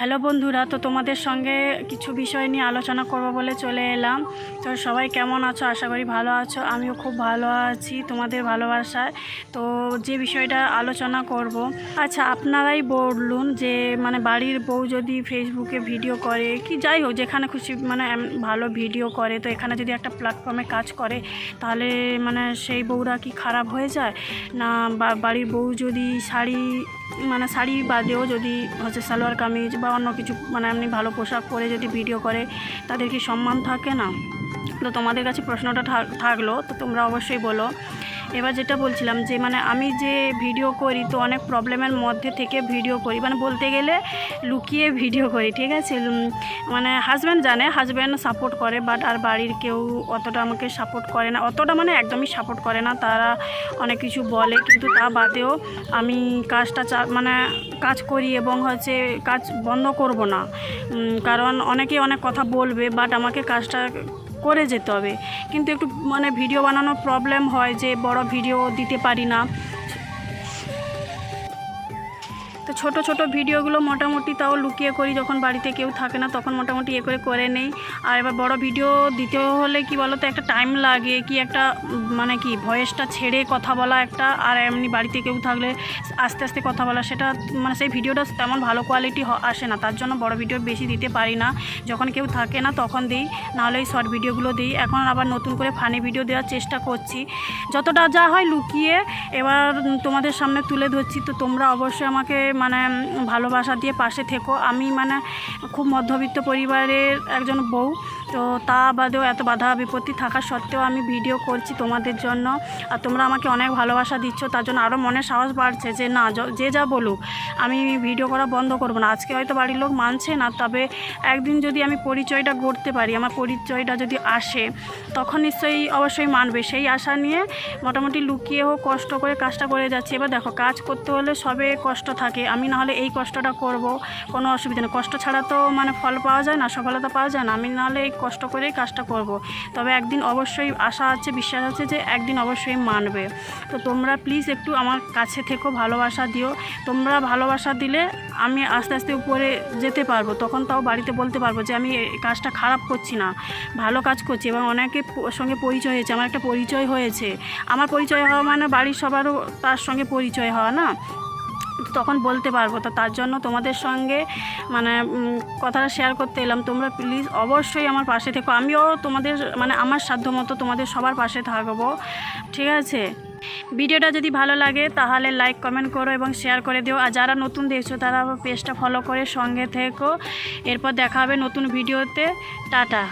Hello বন্ধুরা, তো তোমাদের সঙ্গে কিছু বিষয় নিয়ে আলোচনা করব বলে চলে এলাম। তো সবাই কেমন আছো? আশা করি ভালো আছো। আমিও খুব ভালো আছি তোমাদের ভালোবাসায়। তো যে বিষয়টা আলোচনা করব, আচ্ছা আপনারাই বলুন যে বাড়ির বউ যদি ফেসবুকে ভিডিও করে কি যাই হোক যেখানে খুশি ভালো ভিডিও করে, তো এখানে যদি একটা প্ল্যাটফর্মে কাজ করে তাহলে সেই বউরা কি খারাপ হয়ে যায় না? বাড়ির বউ যদি শাড়ি বাদেও যদি হচ্ছে সালোয়ার কামিজ বা অন্য কিছু এমনি ভালো পোশাক পরে যদি ভিডিও করে তাদের কি সম্মান থাকে না? তো তোমাদের কাছে প্রশ্নটা থাকলো, তো তোমরা অবশ্যই বলো। এবার যেটা বলছিলাম যে আমি যে ভিডিও করি তো অনেক প্রবলেমের মধ্যে থেকে ভিডিও করি, বলতে গেলে লুকিয়ে ভিডিও করি, ঠিক আছে? হাজব্যান্ড জানে, হাজব্যান্ড সাপোর্ট করে, বাট আর বাড়ির কেউ অতটা আমাকে সাপোর্ট করে না, অতটা একদমই সাপোর্ট করে না। তারা অনেক কিছু বলে, কিন্তু তা বাদেও আমি কাজটা কাজ করি এবং হচ্ছে কাজ বন্ধ করব না, কারণ অনেকে অনেক কথা বলবে, বাট আমাকে কাজটা করে যেতে হবে। কিন্তু একটু ভিডিও বানানোর প্রবলেম হয় যে বড় ভিডিও দিতে পারি না। তো ছোটো ছোটো ভিডিওগুলো মোটামুটি তাও লুকিয়ে করি, যখন বাড়িতে কেউ থাকে না তখন মোটামুটি করে নেই। আর এবার বড় ভিডিও দিতে হলে কি বলো তো, একটা টাইম লাগে, কি একটা কি ভয়েসটা ছেড়ে কথা বলা একটা, আর এমনি বাড়িতে কেউ থাকলে আস্তে আস্তে কথা বলা, সেটা সেই ভিডিওটা তেমন ভালো কোয়ালিটি আসে না। তার জন্য বড় ভিডিও বেশি দিতে পারি না, যখন কেউ থাকে না তখন দিই, নাহলে এই শর্ট ভিডিওগুলো দিই। এখন আবার নতুন করে ফানি ভিডিও দেওয়ার চেষ্টা করছি, যতটা যা হয় লুকিয়ে এবার তোমাদের সামনে তুলে ধরছি। তো তোমরা অবশ্যই আমাকে ভালোবাসা দিয়ে পাশে থেকো। আমি খুব মধ্যবিত্ত পরিবারের একজন বউ, তো তা বাদেও এত বাধা বিপত্তি থাকা সত্ত্বেও আমি ভিডিও করছি তোমাদের জন্য, আর তোমরা আমাকে অনেক ভালোবাসা দিচ্ছ, তার জন্য আরও মনে সাহস বাড়ছে যে না, যে যা বলুক আমি ভিডিও করা বন্ধ করব না। আজকে হয়তো বাড়ির লোক মানছে না, তবে একদিন যদি আমি পরিচয়টা গড়তে পারি, আমার পরিচয়টা যদি আসে, তখন অবশ্যই মানবে। সেই আশা নিয়ে মোটামুটি লুকিয়ে হোক কষ্ট করে কাজটা করে যাচ্ছি। এবার দেখো, কাজ করতে হলে সবে কষ্ট থাকে, আমি না হলে এই কষ্টটা করব, কোনো অসুবিধা নেই। কষ্ট ছাড়া তো ফল পাওয়া যায় না, সফলতা পাওয়া যায় না। আমি নাহলে এই কষ্ট করেই কাজটা করব, তবে একদিন অবশ্যই আশা আছে, বিশ্বাস আছে যে একদিন অবশ্যই মানবে। তো তোমরা প্লিজ একটু আমার কাছে থেকো, ভালোবাসা দিও। তোমরা ভালোবাসা দিলে আমি আস্তে আস্তে উপরে যেতে পারবো, তখন তাও বাড়িতে বলতে পারবো যে আমি এই কাজটা খারাপ করছি না, ভালো কাজ করছি। এবং অনেকের সঙ্গে পরিচয় হয়েছে, আমার একটা পরিচয় হয়েছে। আমার পরিচয় হওয়া বাড়ির সবারও তার সঙ্গে পরিচয় হওয়া না, তখন বলতে পারবো। তো তার জন্য তোমাদের সঙ্গে কথাটা শেয়ার করতে এলাম। তোমরা প্লিজ অবশ্যই আমার পাশে থেকো, আমিও তোমাদের আমার সাধ্যমতো তোমাদের সবার পাশে থাকবো, ঠিক আছে? ভিডিওটা যদি ভালো লাগে তাহলে লাইক কমেন্ট করো এবং শেয়ার করে দিও। আর যারা নতুন দেখছো তারা পেজটা ফলো করে সঙ্গে থেকো। এরপর দেখা হবে নতুন ভিডিওতে। টাটা।